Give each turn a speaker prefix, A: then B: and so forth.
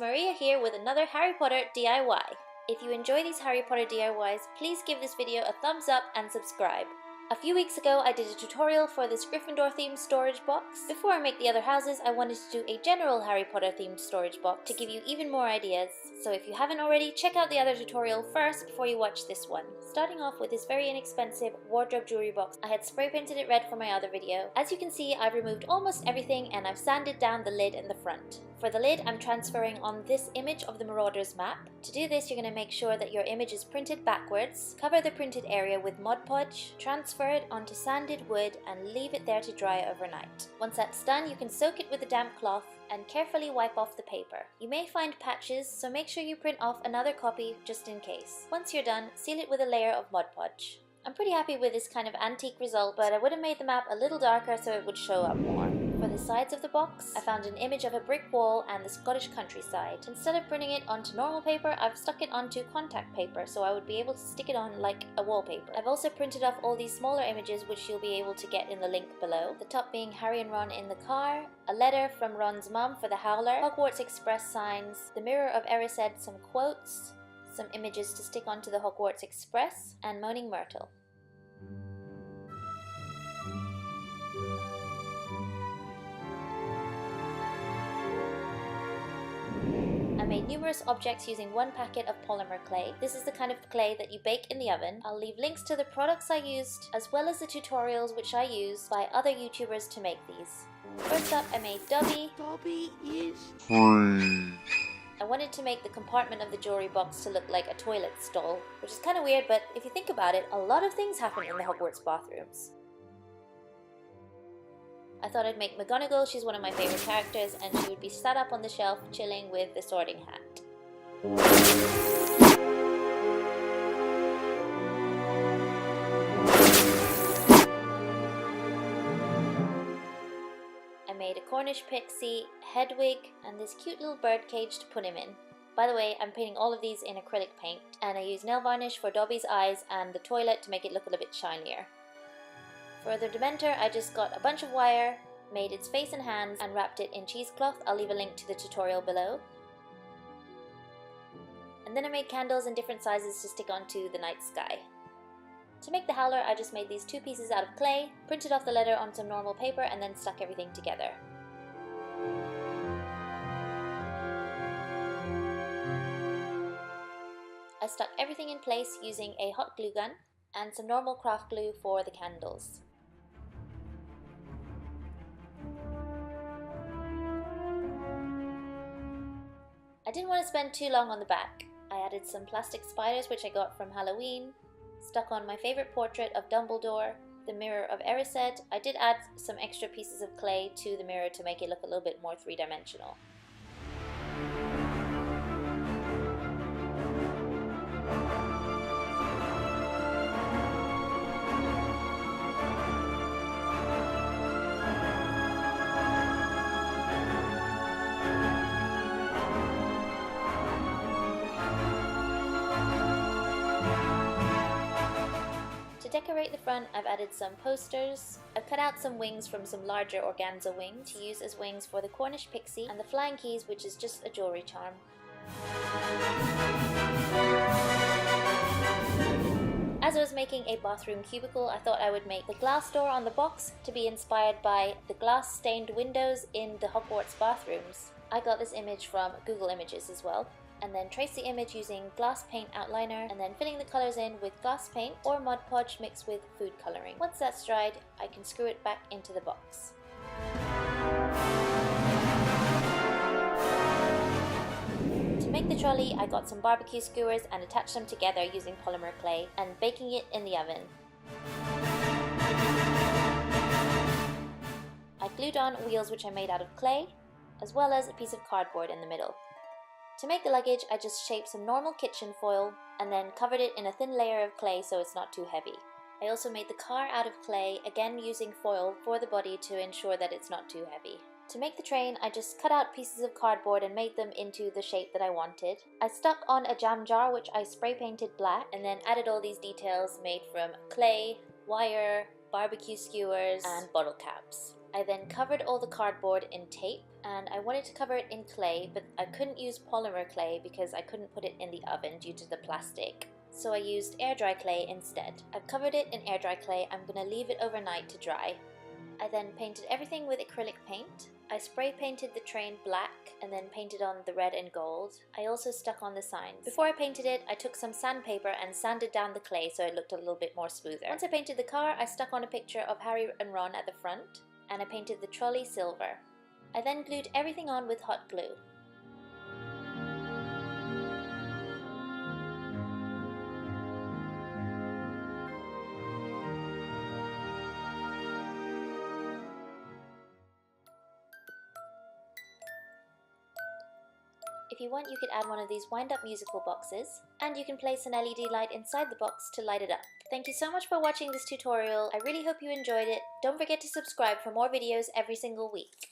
A: Maria here with another Harry Potter DIY. If you enjoy these Harry Potter DIYs, please give this video a thumbs up and subscribe. A few weeks ago I did a tutorial for this Gryffindor themed storage box. Before I make the other houses, I wanted to do a general Harry Potter themed storage box to give you even more ideas. So if you haven't already, check out the other tutorial first before you watch this one. Starting off with this very inexpensive wardrobe jewelry box, I had spray painted it red for my other video. As you can see, I've removed almost everything and I've sanded down the lid and the front. For the lid, I'm transferring on this image of the Marauders map. To do this, you're going to make sure that your image is printed backwards, cover the printed area with Mod Podge, transfer it onto sanded wood and leave it there to dry overnight. Once that's done, you can soak it with a damp cloth and carefully wipe off the paper. You may find patches, so make sure you print off another copy just in case. Once you're done, seal it with a layer of Mod Podge. I'm pretty happy with this kind of antique result, but I would have made the map a little darker so it would show up more. For the sides of the box, I found an image of a brick wall and the Scottish countryside. Instead of printing it onto normal paper, I've stuck it onto contact paper so I would be able to stick it on like a wallpaper. I've also printed off all these smaller images which you'll be able to get in the link below. The top being Harry and Ron in the car, a letter from Ron's mum for the Howler, Hogwarts Express signs, the mirror of Erised, some quotes, some images to stick onto the Hogwarts Express, and moaning Myrtle. I made numerous objects using one packet of polymer clay. This is the kind of clay that you bake in the oven. I'll leave links to the products I used, as well as the tutorials which I used by other YouTubers to make these. First up, I made Dobby. Dobby is free. I wanted to make the compartment of the jewelry box to look like a toilet stall, which is kind of weird, but if you think about it, a lot of things happen in the Hogwarts bathrooms. I thought I'd make McGonagall. She's one of my favorite characters, and she would be sat up on the shelf chilling with the sorting hat. I made a Cornish pixie, Hedwig, and this cute little bird cage to put him in. By the way, I'm painting all of these in acrylic paint, and I used nail varnish for Dobby's eyes and the toilet to make it look a little bit shinier. For the Dementor, I just got a bunch of wire, made its face and hands, and wrapped it in cheesecloth. I'll leave a link to the tutorial below. And then I made candles in different sizes to stick onto the night sky. To make the Howler, I just made these two pieces out of clay, printed off the letter on some normal paper, and then stuck everything together. I stuck everything in place using a hot glue gun and some normal craft glue for the candles. I didn't want to spend too long on the back. I added some plastic spiders which I got from Halloween, stuck on my favourite portrait of Dumbledore, the mirror of Erised. I did add some extra pieces of clay to the mirror to make it look a little bit more three-dimensional. To decorate the front, I've added some posters. I've cut out some wings from some larger organza wings to use as wings for the Cornish pixie, and the flying keys, which is just a jewelry charm. As I was making a bathroom cubicle, I thought I would make the glass door on the box to be inspired by the glass stained windows in the Hogwarts bathrooms. I got this image from Google Images as well. And then trace the image using glass paint outliner, and then filling the colours in with glass paint or Mod Podge mixed with food colouring. Once that's dried, I can screw it back into the box. To make the trolley, I got some barbecue skewers and attached them together using polymer clay and baking it in the oven. I glued on wheels which I made out of clay, as well as a piece of cardboard in the middle. To make the luggage, I just shaped some normal kitchen foil and then covered it in a thin layer of clay so it's not too heavy. I also made the car out of clay, again using foil for the body to ensure that it's not too heavy. To make the train, I just cut out pieces of cardboard and made them into the shape that I wanted. I stuck on a jam jar which I spray painted black, and then added all these details made from clay, wire, barbecue skewers, and bottle caps. I then covered all the cardboard in tape, and I wanted to cover it in clay, but I couldn't use polymer clay because I couldn't put it in the oven due to the plastic. So I used air dry clay instead. I've covered it in air dry clay. I'm going to leave it overnight to dry. I then painted everything with acrylic paint. I spray painted the train black and then painted on the red and gold. I also stuck on the signs. Before I painted it, I took some sandpaper and sanded down the clay so it looked a little bit more smoother. Once I painted the car, I stuck on a picture of Harry and Ron at the front, and I painted the trolley silver. I then glued everything on with hot glue. If you want, you could add one of these wind-up musical boxes, and you can place an LED light inside the box to light it up. Thank you so much for watching this tutorial. I really hope you enjoyed it. Don't forget to subscribe for more videos every single week.